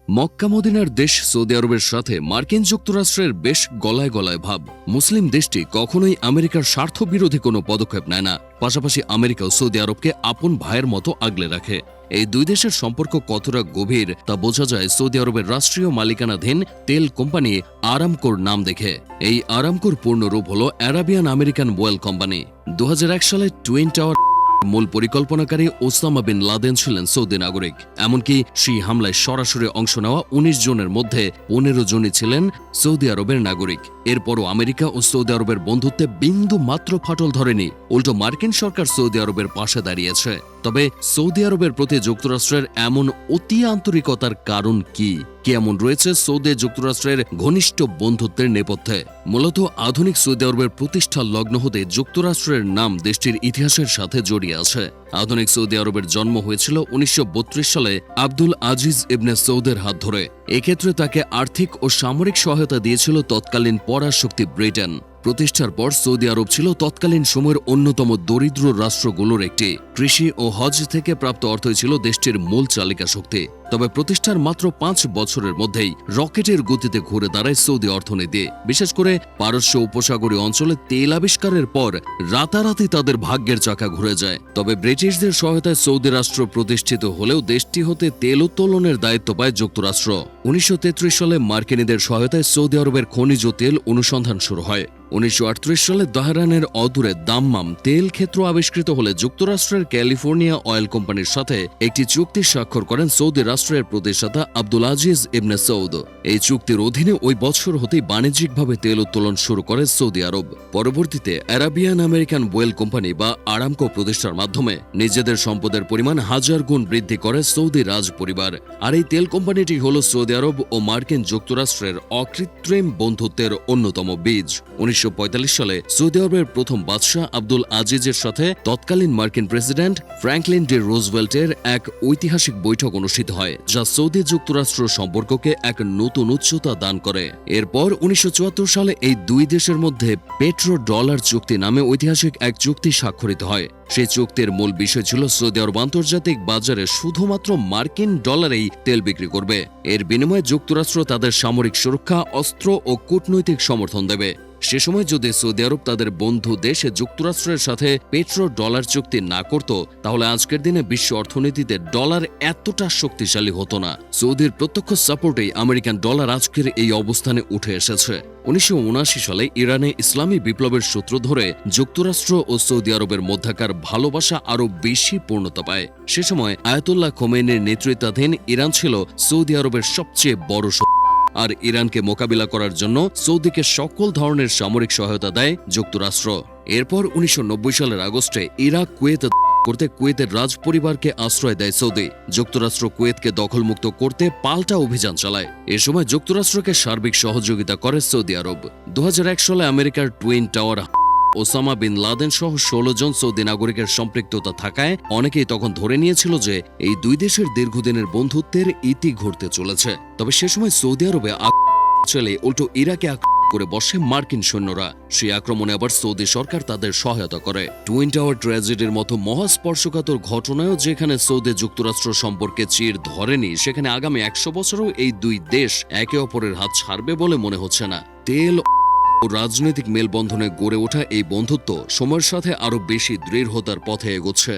মক্কা মদিনার দেশ সৌদি আরবের সাথে মার্কিন যুক্তরাষ্ট্রের বেশ গলায় গলায় ভাব। মুসলিম দেশটি কখনোই আমেরিকার স্বার্থবিরোধী কোনো পদক্ষেপ নেয় না। পাশাপাশি আমেরিকাও সৌদি আরবকে আপন ভাইয়ের মতো আগলে রাখে। এই দুই দেশের সম্পর্ক কতটা গভীর তা বোঝা যায় সৌদি আরবের রাষ্ট্রীয় মালিকানাধীন তেল কোম্পানি আরামকোর নাম দেখে। এই আরামকোর পূর্ণরূপ হল আরাবিয়ান আমেরিকান ওয়েল কোম্পানি। 2001 সালে টুইন টাওয়ার মূল পরিকল্পনাকারী ওসামা বিন লাদেন ছিলেন সৌদি নাগরিক। এমনকি সেই হামলায় সরাসরি অংশ নেওয়া 19 জনের মধ্যে 15 জনই ছিলেন সৌদি আরবের নাগরিক। এরপরও আমেরিকা ও সৌদি আরবের বন্ধুত্বে বিন্দু মাত্র ফাটল ধরেনি। উল্টো মার্কিন সরকার সৌদি আরবের পাশে দাঁড়িয়েছে। তবে সৌদি আরবের প্রতি যুক্তরাষ্ট্রের এমন অতি আন্তরিকতার কারণ কি এমন রয়েছে সৌদি যুক্তরাষ্ট্রের ঘনিষ্ঠ বন্ধুত্বের নেপথ্যে? মূলত আধুনিক সৌদি আরবের প্রতিষ্ঠা লগ্ন হতে যুক্তরাষ্ট্রের নাম দেশটির ইতিহাসের সাথে জড়িয়ে আছে। আধুনিক সৌদি আরবের জন্ম হয়েছিল 1932 সালে আব্দুল আজিজ ইবনে সৌদের হাত ধরে। এক্ষেত্রে তাকে আর্থিক ও সামরিক সহায়তা দিয়েছিল তৎকালীন পরাশক্তি ব্রিটেন। প্রতিষ্ঠার পর সৌদি আরব ছিল তৎকালীন সময়ের অন্যতম দরিদ্র রাষ্ট্রগুলোর একটি। কৃষি ও হজ থেকে প্রাপ্ত অর্থই ছিল দেশটির মূল চালিকা শক্তি। তবে প্রতিষ্ঠার মাত্র 5 বছরের মধ্যেই রকেটের গতিতে ঘুরে দাঁড়ায় সৌদি অর্থনীতি। বিশেষ করে পারস্য উপসাগরীয় অঞ্চলে তেল আবিষ্কারের পর রাতারাতি তাদের ভাগ্যের চাকা ঘুরে যায়। তবে ব্রিটিশদের সহায়তায় সৌদি রাষ্ট্র প্রতিষ্ঠিত হলেও দেশটি হতে তেল উত্তোলনের দায়িত্ব পায় যুক্তরাষ্ট্র। 1933 সালে মার্কিনীদের সহায়তায় সৌদি আরবের খনিজ তেল অনুসন্ধান শুরু হয়। 1938 সালে তেহরানের অদূরে দাম্মাম তেল ক্ষেত্র আবিষ্কৃত হলে যুক্তরাষ্ট্রের ক্যালিফোর্নিয়া অয়েল কোম্পানির সাথে একটি চুক্তি স্বাক্ষর করেন সৌদি রাষ্ট্রের প্রতিষ্ঠাতা আব্দুল আজিজ ইবনে সৌদ। এই চুক্তির অধীনে ওই বছর হতেই বাণিজ্যিকভাবে তেল উত্তোলন শুরু করে সৌদি আরব। পরবর্তীতে আরাবিয়ান আমেরিকান ওয়েল কোম্পানি বা আরামকো প্রতিষ্ঠার মাধ্যমে নিজেদের সম্পদের পরিমাণ 1000 গুণ বৃদ্ধি করে সৌদি রাজ পরিবার। আর এই তেল কোম্পানিটি হল সৌদি আরব ও মার্কিন যুক্তরাষ্ট্রের অকৃত্রিম বন্ধুত্বের অন্যতম বীজ। 1945 সালে সৌদি আরবের প্রথম বাদশাহ আব্দুল আজিজের সাথে তৎকালীন মার্কিন প্রেসিডেন্ট ফ্র্যাঙ্কলিন ডি রুজভেল্টের এক ঐতিহাসিক বৈঠক অনুষ্ঠিত হয়, যা সৌদি যুক্তরাষ্ট্র সম্পর্ককে এক নতুন উচ্চতা দান করে। এরপর 1974 সালে এই দুই দেশের মধ্যে পেট্রো ডলার চুক্তি নামে ঐতিহাসিক এক চুক্তি স্বাক্ষরিত হয়। সেই চুক্তির মূল বিষয় ছিল সৌদি আরব আন্তর্জাতিক বাজারে শুধুমাত্র মার্কিন ডলারেই তেল বিক্রি করবে। এর বিনিময়ে যুক্তরাষ্ট্র তাদের সামরিক সুরক্ষা, অস্ত্র ও কূটনৈতিক সমর্থন দেবে। সে সময় যদি সৌদি আরব তাদের বন্ধু দেশ যুক্তরাষ্ট্রের সাথে পেট্রো ডলার চুক্তি না করত, তাহলে আজকের দিনে বিশ্ব অর্থনীতিতে ডলার এতটা শক্তিশালী হতো না। সৌদির প্রত্যক্ষ সাপোর্টেই আমেরিকান ডলার আজকের এই অবস্থানে উঠে এসেছে। 1979 সালে ইরানে ইসলামী বিপ্লবের সূত্র ধরে যুক্তরাষ্ট্র ও সৌদি আরবের মধ্যকার ভালোবাসা আরও বেশি পূর্ণতা পায়। সে সময় আয়াতুল্লাহ খোমেনির নেতৃত্বাধীন ইরান ছিল সৌদি আরবের সবচেয়ে বড় আর ইরানকে মোকাবিলা করার জন্য সৌদিকে সকল ধরনের সামরিক সহায়তা দেয় যুক্তরাষ্ট্র। এরপর 1990 সালের আগস্টে ইরাক কুয়েত করতে কুয়েতের রাজ পরিবারকে আশ্রয় দেয় সৌদি। যুক্তরাষ্ট্র কুয়েতকে দখলমুক্ত করতে পাল্টা অভিযান চালায়। এ সময় যুক্তরাষ্ট্রকে সার্বিক সহযোগিতা করে সৌদি আরব। 2001 সালে আমেরিকার twin tower Osama bin Laden সহ 16 জন সৌদি নাগরিকের সম্পৃক্ততা থাকায় অনেকেই তখন ধরে নিয়েছিল যে এই দুই দেশের দীর্ঘদিনের বন্ধুত্বের ইতি ঘটতে চলেছে। তবে সে সময় সৌদি আরবে চলে উল্টো ইরাকে করে বসে মার্কিন সৈন্যরা। সেই আক্রমণে আবার সৌদি সরকার তাদের সহায়তা করে। টুইন টাওয়ার ট্র্যাজেডির মতো মহাস্পর্শকাতর ঘটনায়ও যেখানে সৌদি যুক্তরাষ্ট্র সম্পর্কে চির ধরেনি, সেখানে আগামী 100 বছরেও এই দুই দেশ একে অপরের হাত ছাড়বে বলে মনে হচ্ছে না। তেল ও রাজনৈতিক মেলবন্ধনে গড়ে ওঠা এই বন্ধুত্ব সময়ের সাথে আরও বেশি দৃঢ়তার পথে এগোচ্ছে।